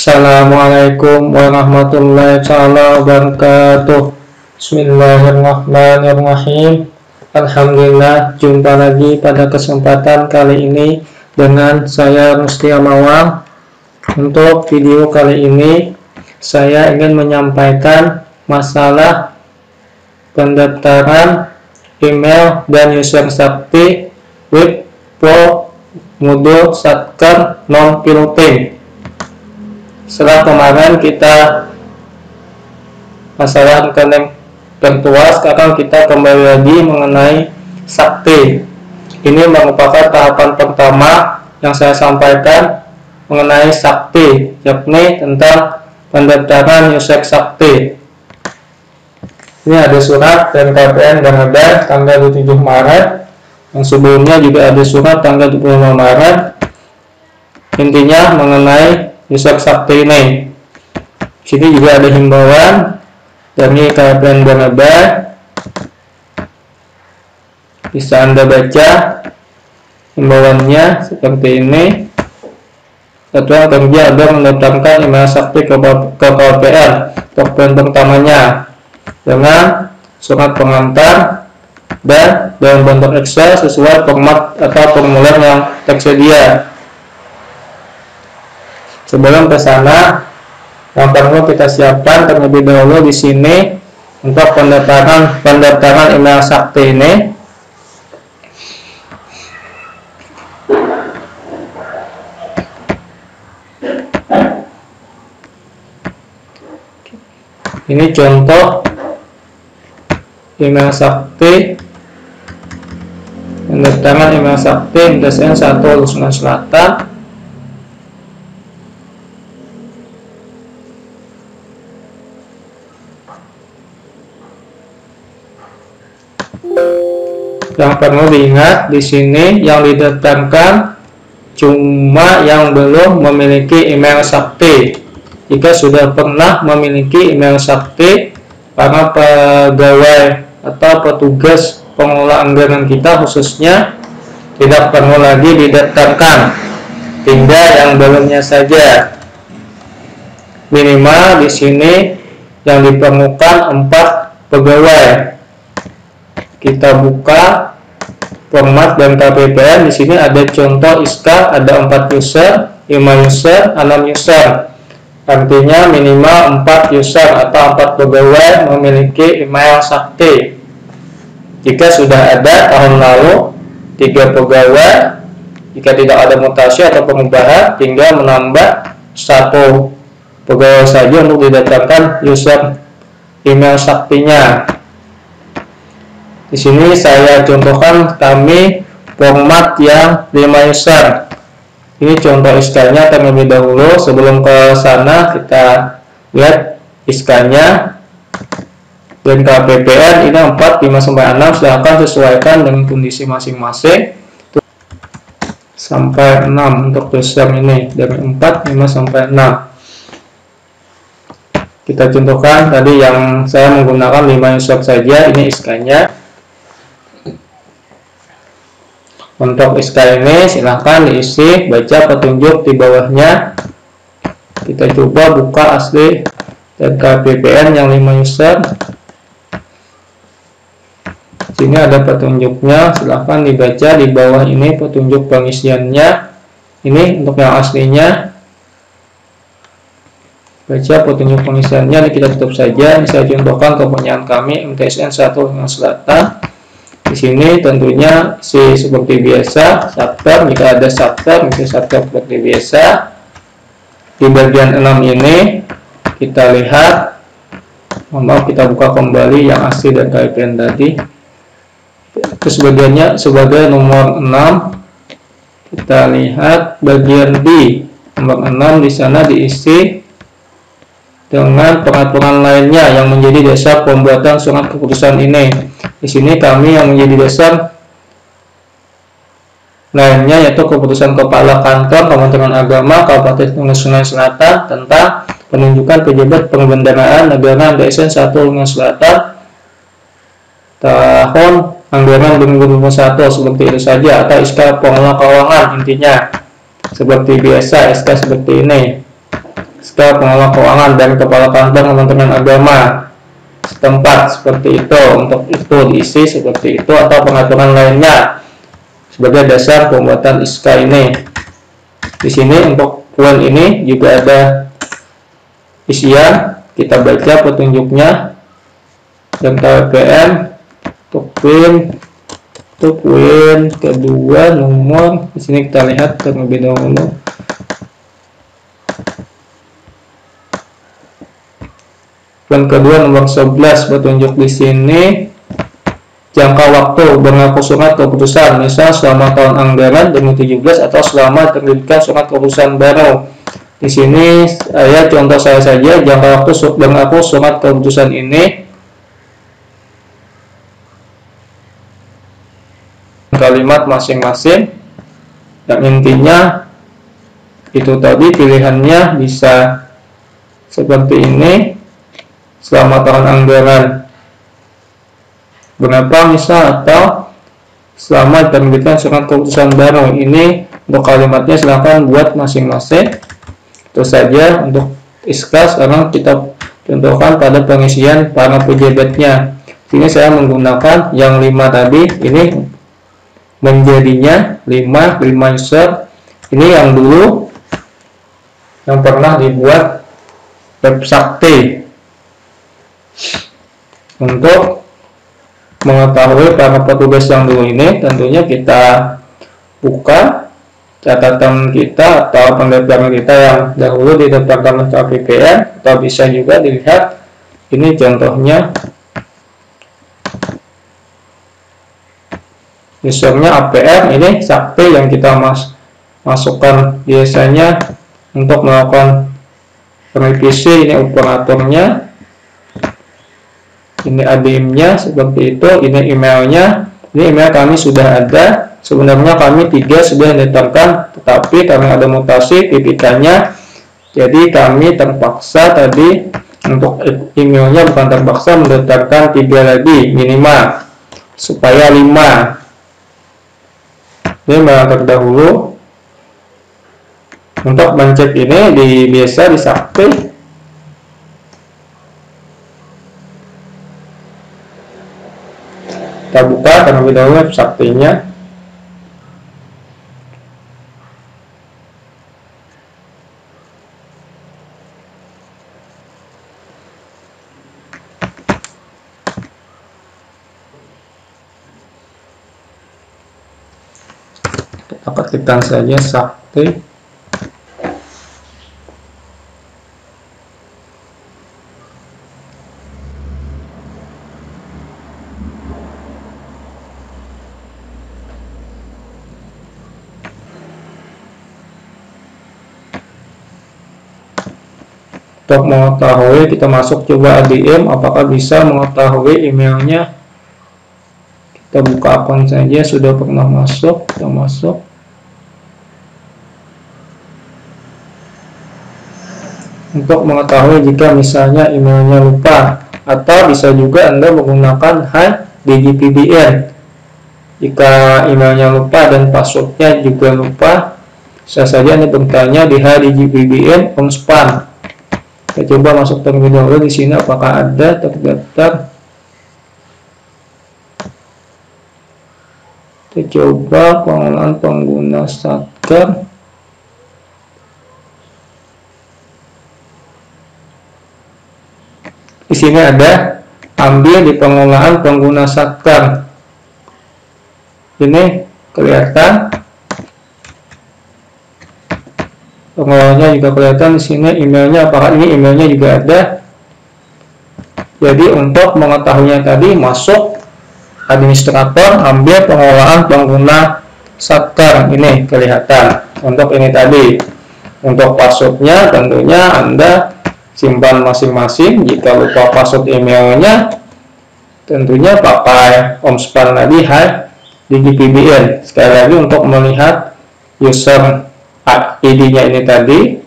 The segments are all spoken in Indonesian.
Assalamualaikum warahmatullahi wabarakatuh. Bismillahirrahmanirrahim. Alhamdulillah, jumpa lagi pada kesempatan kali ini dengan saya Rusdi Amawang. Untuk video kali ini saya ingin menyampaikan masalah pendaftaran email dan user Sakti with Pro Modul Satker Non-Piloting. Setelah kemarin kita masalah rekening tertua, sekarang kita kembali lagi mengenai Sakti. Ini merupakan tahapan pertama yang saya sampaikan mengenai Sakti, yakni tentang pendaftaran user Sakti. Ini ada surat dari KPN Ganada tanggal 7 Maret, yang sebelumnya juga ada surat tanggal 25 Maret. Intinya mengenai user Sakti ini. Sini juga ada himbauan dari KPN Ganada. Bisa Anda baca himbauannya seperti ini. Satuan kerja agar mendaftarkan email Sakti ke KPN untuk poin pertamanya dengan surat pengantar dan dalam bentuk Excel sesuai format atau formulir yang tersedia. Sebelum ke sana, yang perlu kita siapkan terlebih dahulu di sini untuk pendaftaran email Sakti ini. Ini contoh email Sakti, pendaftaran email Sakti DSN 1 Sulawesi Selatan. Yang perlu diingat di sini yang didaftarkan cuma yang belum memiliki email Sakti. Jika sudah pernah memiliki email Sakti, para pegawai atau petugas pengelola anggaran kita khususnya tidak perlu lagi didaftarkan, tinggal yang belumnya saja. Minimal di sini yang diperlukan 4 pegawai. Kita buka format dan KPPN. Di sini ada contoh ISKA, ada 4 user, 5 user, 6 user. Artinya minimal 4 user atau 4 pegawai memiliki email Sakti. Jika sudah ada tahun lalu 3 pegawai, jika tidak ada mutasi atau perubahan, tinggal menambah 1 pegawai saja untuk didaftarkan user email Saktinya. Di sini saya contohkan kami format yang 5 user. Ini contoh ISKA-nya terlebih dahulu. Sebelum ke sana kita lihat ISKA-nya dan KPPN. Ini 4, 5 sampai 6. Silahkan sesuaikan dengan kondisi masing-masing. Sampai 6 untuk user ini dari 4, 5 sampai 6. Kita contohkan tadi yang saya menggunakan 5 user saja. Ini ISKA-nya. Untuk ISKA ini silahkan diisi, baca petunjuk di bawahnya. Kita coba buka asli dan KPPN yang 5 user. Sini ada petunjuknya, silahkan dibaca di bawah ini petunjuk pengisiannya. Ini untuk yang aslinya. Baca petunjuk pengisiannya, ini kita tutup saja. Ini saya contohkan kepunyaan kami MTSN 1 Sulawesi Selatan. Di sini tentunya seperti biasa, Sakter, jika ada Sakter, misalnya Sakter seperti biasa. Di bagian 6 ini kita lihat, maaf kita buka kembali yang asli dan KPN tadi. Terus bagiannya sebagai nomor 6, kita lihat bagian D, nomor 6 di sana diisi dengan peraturan lainnya yang menjadi dasar pembuatan surat keputusan ini. Di sini kami yang menjadi dasar lainnya yaitu keputusan Kepala Kantor Kementerian Agama Kabupaten Sulawesi Selatan tentang penunjukan pejabat pembendaraan negara DSN 1 Sulawesi Selatan tahun anggaran 2021 seperti itu saja, atau SK pengelola keuangan intinya seperti biasa SK seperti ini. SK pengelola keuangan dan kepala kantor Kementerian Agama setempat, seperti itu. Untuk itu diisi seperti itu atau pengaturan lainnya sebagai dasar pembuatan SK ini. Di sini untuk poin ini juga ada isian, kita baca petunjuknya dan KWPM untuk poin kedua nomor, di sini kita lihat terlebih dahulu. Poin kedua nomor 11 petunjuk di sini jangka waktu berlaku surat keputusan, misal selama tahun anggaran 2017 atau selama terbitkan surat keputusan baru. Di sini contoh saya saja, jangka waktu berlaku surat keputusan ini kalimat masing-masing, yang intinya itu tadi pilihannya bisa seperti ini, selama tahun anggaran berapa misal, atau selama terbitkan surat keputusan baru. Ini untuk kalimatnya silahkan buat masing-masing. Itu saja untuk SK. Sekarang kita contohkan pada pengisian para pejabatnya. Sini saya menggunakan yang 5 tadi, ini menjadinya 5 user. Ini yang dulu yang pernah dibuat web sakti. Untuk mengetahui para petugas yang dulu ini, tentunya kita buka catatan kita atau pendaftaran kita yang dahulu didaftarkan ke KPPN, atau bisa juga dilihat ini contohnya usernya APR, ini sakti yang kita masukkan biasanya untuk melakukan revisi. Ini operatornya, ini adminnya, seperti itu. Ini emailnya, ini email kami sudah ada. Sebenarnya kami 3 sudah didaftarkan, tetapi karena ada mutasi PPK-nya, jadi kami terpaksa tadi untuk emailnya, bukan terpaksa, mendaftarkan 3 lagi minimal supaya 5. Ini berangkat dahulu. Untuk mencek ini biasa di sakti. Kita buka terlebih dahulu web saktinya. Kita ketikkan saja sakti. Untuk mengetahui, kita masuk coba ADM, apakah bisa mengetahui emailnya. Kita buka akun saja, sudah pernah masuk, kita masuk. Untuk mengetahui jika misalnya emailnya lupa, atau bisa juga Anda menggunakan HDGPBN. Jika emailnya lupa dan passwordnya juga lupa, bisa saja Anda bertanya di HDGPBN OnSpan. Kita coba masuk terlebih dahulu di sini, apakah ada terdaftar. Kita coba pengenalan pengguna Satker. Di sini ada ambil di pengelolaan pengguna Satker. Ini kelihatan. Pengelolanya juga kelihatan di sini, emailnya apakah ini emailnya juga ada. Jadi untuk mengetahuinya tadi, masuk administrator, ambil pengelolaan pengguna Satker, ini kelihatan. Untuk ini tadi, untuk passwordnya tentunya Anda simpan masing-masing. Jika lupa password emailnya, tentunya pakai OnSpan tadi HDGPBN. Sekali lagi untuk melihat user ID-nya ini tadi,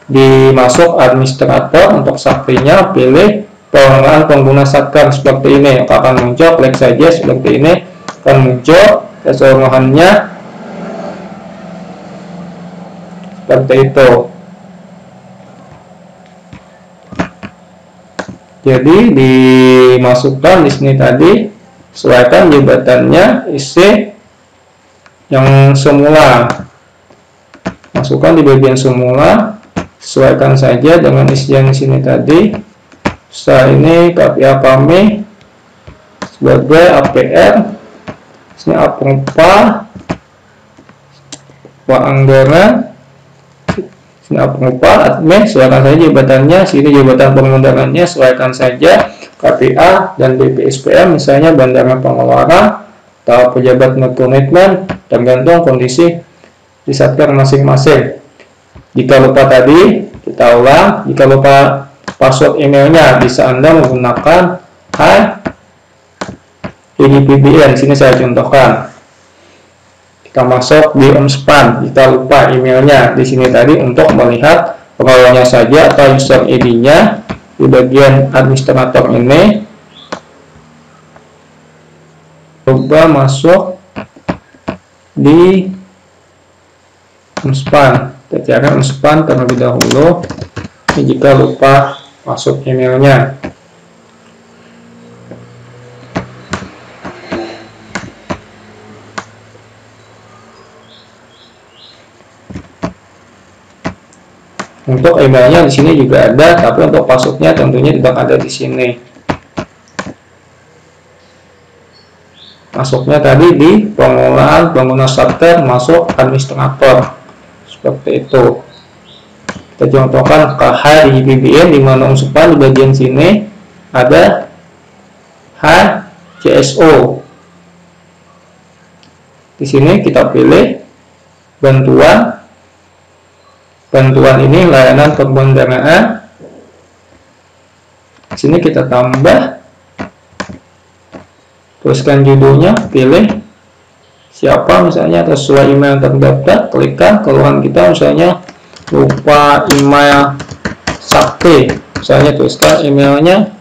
dimasuk administrator, untuk saktinya pilih pengelolaan pengguna Satker seperti ini, akan muncul, klik saja seperti ini, akan muncul keseluruhannya seperti itu. Jadi dimasukkan di sini tadi, sesuaikan jabatannya, isi yang semula, masukkan di bagian semula, sesuaikan saja dengan isian di sini tadi. Setelah ini KPA kami sebagai APR, sini upah anggaran, sini upah admin, sesuaikan saja jabatannya, sini jabatan pengundangannya, sesuaikan saja KPA dan BPSPM, misalnya Bandara Pengeluaran atau pejabat komitmen, tergantung kondisi di satker masing-masing. Jika lupa tadi, kita ulang. Jika lupa password emailnya, bisa Anda menggunakan HIDPBN. Sini saya contohkan. Kita masuk di Omspan. Jika lupa emailnya, di sini tadi untuk melihat pegawainya saja atau user ID-nya di bagian administrator ini. Coba masuk di Omspan. Kita cari Omspan terlebih dahulu. Ini jika lupa masuk emailnya. Untuk emailnya di sini juga ada, tapi untuk passwordnya tentunya tidak ada di sini. Masuknya tadi di pengelolaan pengguna satker, masuk administrator. Seperti itu. Kita contohkan HIDPBN di mana Omspan di bagian sini ada HCSO. Di sini kita pilih bantuan. Bantuan ini layanan pembandaraan. Di sini kita tambah, tuliskan judulnya, pilih siapa misalnya atau sesuai email yang terdaftar, klikkan. Keluhan kita misalnya lupa email Sakti, misalnya tuliskan emailnya.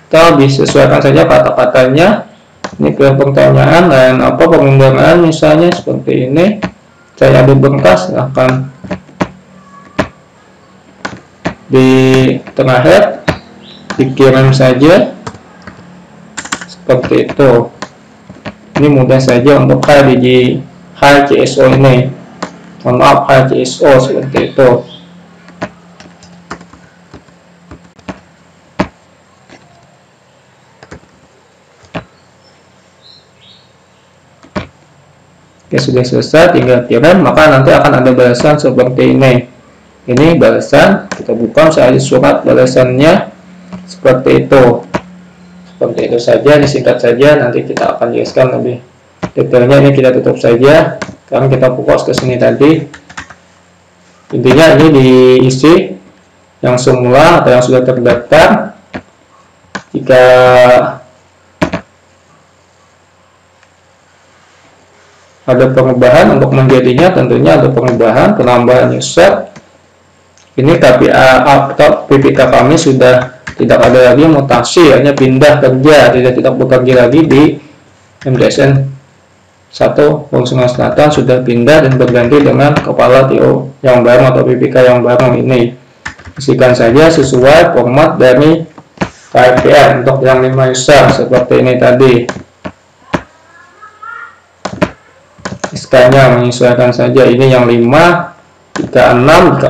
Kita bisa sesuaikan saja kata-katanya. Ini pertanyaan lain apa pengundangan misalnya seperti ini. Saya ada berkas, akan di terakhir dikirim saja seperti itu. Ini mudah saja untuk HCSO ini. Mohon maaf, HCSO seperti itu. Oke, sudah selesai, tinggal kirim, maka nanti akan ada balasan seperti ini. Ini balasan, kita buka saja surat balasannya seperti itu. Seperti itu saja, disingkat saja, nanti kita akan jelaskan lebih detailnya. Ini kita tutup saja, karena kita fokus ke sini tadi. Intinya ini diisi yang semula atau yang sudah terdaftar. Jika ada perubahan untuk menjadinya, tentunya ada perubahan, penambahan user. Ini KPA atau PPK kami sudah tidak ada lagi mutasi, hanya pindah kerja, tidak bekerja lagi di MTSN 1 Sungai Selatan, sudah pindah dan berganti dengan kepala TO yang baru atau PPK yang baru ini. Isikan saja sesuai format dari KPA untuk yang 5 user seperti ini tadi. SK-nya menyesuaikan saja, ini yang 5, jika 6, jika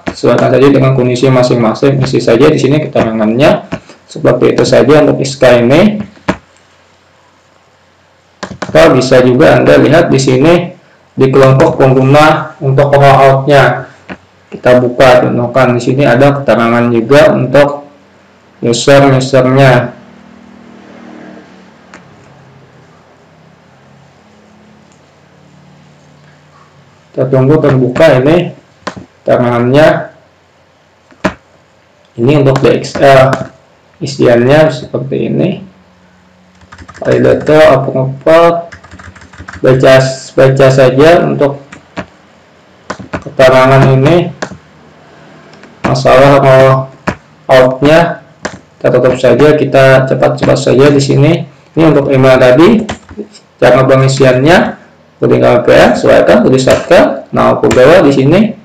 4, sesuaikan saja dengan kondisi masing-masing. Isi saja di sini keterangannya. Seperti itu saja untuk SK ini. Atau bisa juga Anda lihat di sini di kelompok pengguna untuk rollout-nya. Kita buka, contohkan di sini ada keterangan juga untuk usernya. Kita tunggu terbuka ini keterangannya. Ini untuk DXL, isiannya seperti ini. Validator apa baca saja untuk keterangan ini. Masalah out-nya kita tutup saja, kita cepat-cepat saja di sini. Ini untuk email tadi, cara pengisiannya. Kode KPA, sesuaikan kode satker, nama pegawai di sini.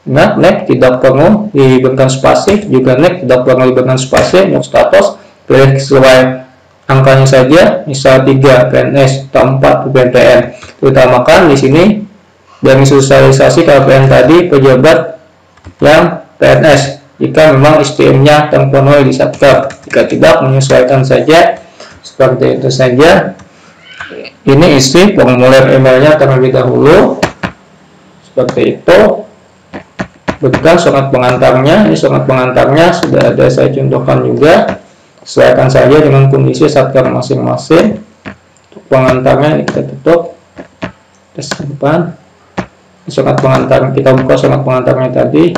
Nah, next tidak perlu diberikan spasi, juga next tidak perlu diberikan spasi. Untuk status, pilih sesuai angkanya saja, misal 3 PNS atau 4 PPN. Utamakan di sini dari sosialisasi KPN tadi pejabat yang PNS jika memang STM-nya terpenuhi di Satker. Jika tidak, menyesuaikan saja seperti itu saja. Ini isi formulir emailnya terlebih dahulu seperti itu. Berikan surat pengantarnya. Ini surat pengantarnya sudah ada saya contohkan juga. Sesuaikan saja dengan kondisi Satker masing-masing. Untuk pengantarnya ini kita tutup, kita simpan. Surat pengantar, kita buka surat pengantarnya tadi.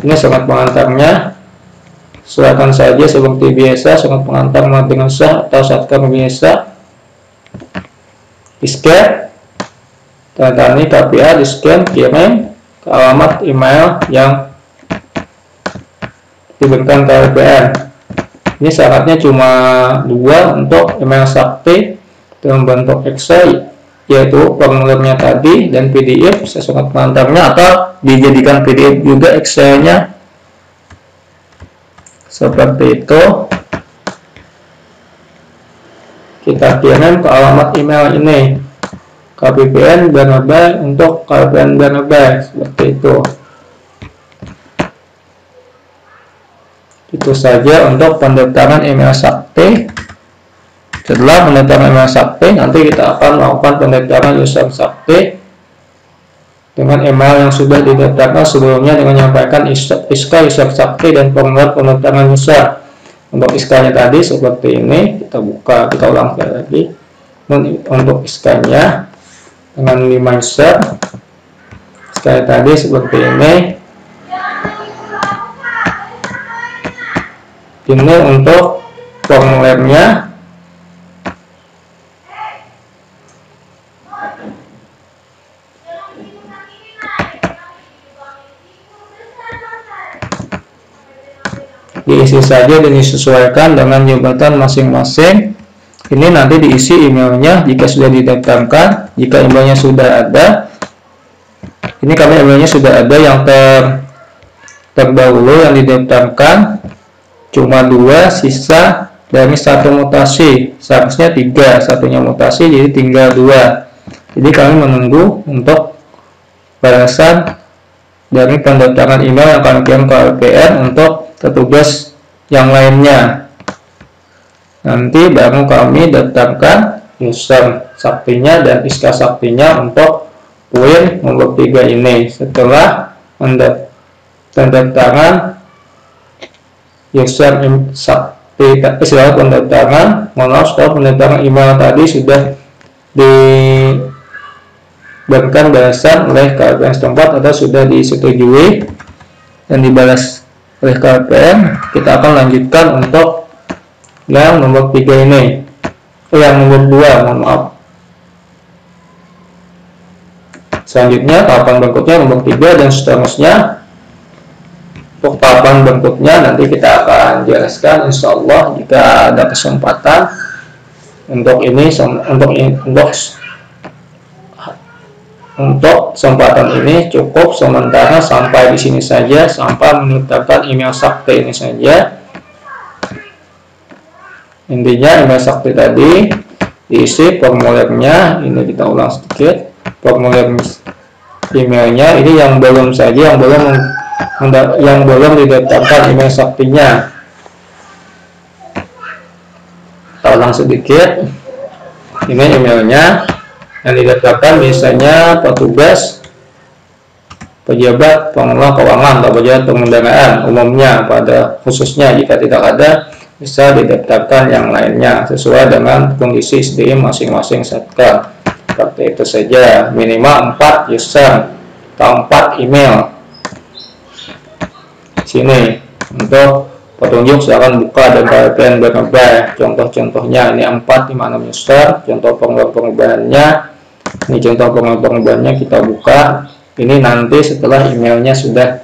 Ini surat pengantarnya. Sesuaikan saja seperti biasa, surat pengantar dengan sah atau Satker biasa. Di-scan, tanda tani KPA, di-scan, kirim ke alamat email yang diberikan KPN. Ini syaratnya cuma 2 untuk email sakti dalam bentuk Excel, yaitu formulirnya tadi dan PDF surat pengantarnya, atau dijadikan PDF juga Excel-nya seperti itu. Kita kirim ke alamat email ini, KPPN Banabay untuk KPPN Banabay, seperti itu. Itu saja untuk pendaftaran email sakti. Setelah pendaftaran email sakti, nanti kita akan melakukan pendaftaran user sakti dengan email yang sudah didaftarkan sebelumnya dengan menyampaikan SK user sakti dan formulir pendaftaran user. Untuk SK-nya tadi seperti ini, kita buka, kita ulang lagi. Untuk SK-nya dengan 5 user, SK tadi seperti ini. Ini untuk formulirnya. Diisi saja dan disesuaikan dengan jabatan masing-masing. Ini nanti diisi emailnya jika sudah didaftarkan. Jika emailnya sudah ada, ini kami emailnya sudah ada yang terdahulu yang didaftarkan cuma 2, sisa dari 1 mutasi, seharusnya 3, satunya mutasi jadi tinggal 2. Jadi kami menunggu untuk balasan dari pendaftaran email yang kami kirim ke KPPN untuk petugas yang lainnya. Nanti baru kami daftarkan user saktinya dan SK saktinya untuk poin nomor 3 ini. Setelah pendaftaran user sakti, setelah pendaftaran, setelah pendaftaran email tadi sudah diberikan balasan oleh KPPN setempat atau sudah disetujui dan dibalas oleh KPPN, kita akan lanjutkan untuk yang nomor 3 ini, yang nomor 2, mohon maaf. Selanjutnya tahapan berikutnya nomor 3 dan seterusnya. Untuk tahapan berikutnya nanti kita akan jelaskan insyaallah jika ada kesempatan. Untuk kesempatan ini cukup sementara sampai di sini saja, sampai menetapkan email sakti ini saja. Intinya email sakti tadi diisi formulirnya, ini kita ulang sedikit. Formulir emailnya ini yang belum saja, yang belum didaftarkan email saktinya. Kita ulang sedikit. Ini emailnya yang didaftarkan biasanya petugas, pejabat pengelola keuangan atau pejabat pengendaraan umumnya, pada khususnya. Jika tidak ada, bisa didaftarkan yang lainnya sesuai dengan kondisi SDM masing-masing Satker. Seperti itu saja. Minimal 4 user atau 4 email. Sini untuk petunjuk silakan buka dan KPPN Banabay. Contoh-contohnya ini 4, 5, 6 user. Contoh pengubahannya. Ini contoh pengubahannya kita buka. Ini nanti setelah emailnya sudah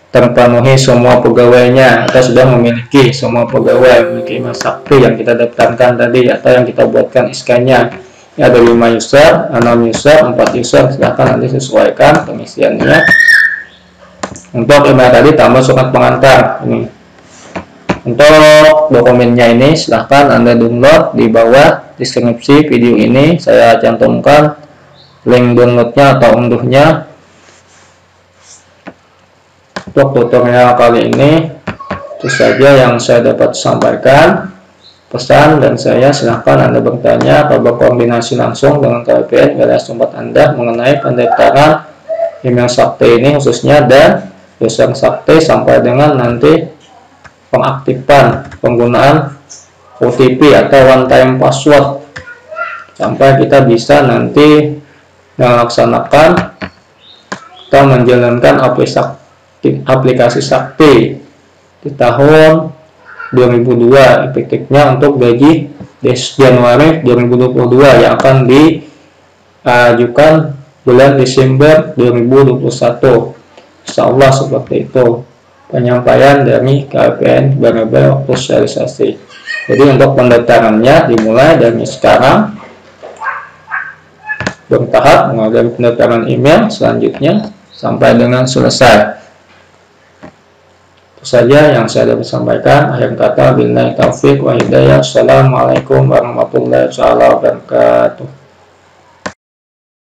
terpenuhi semua pegawainya atau sudah memiliki semua pegawai, memiliki email sakti yang kita daftarkan tadi atau yang kita buatkan SK-nya. Ini ada 5 user, 6 user, 4 user, silahkan nanti sesuaikan pengisiannya. Untuk email tadi tambah surat pengantar ini. Untuk dokumennya ini silahkan Anda download, di bawah deskripsi video ini saya cantumkan link downloadnya atau unduhnya. Untuk tutorial kali ini itu saja yang saya dapat sampaikan. Pesan dan saya silahkan Anda bertanya atau berkoordinasi langsung dengan KPPN wilayah tempat Anda mengenai pendaftaran email Sakti ini khususnya, dan user Sakti sampai dengan nanti pengaktifan penggunaan OTP atau one time password, sampai kita bisa nanti melaksanakan atau menjalankan aplikasi Sakti di tahun 2002, efektifnya untuk gaji Januari 2022 yang akan diajukan bulan Desember 2021. Insyaallah seperti itu penyampaian dari KPPN berbeda waktu sosialisasi. Jadi untuk pendaftarannya dimulai dari sekarang, bertahap mulai dari pendaftaran email, selanjutnya sampai dengan selesai. Itu saja yang saya dapat sampaikan. Akhir kata, billahi taufik wa hidayah. Assalamualaikum warahmatullahi wabarakatuh.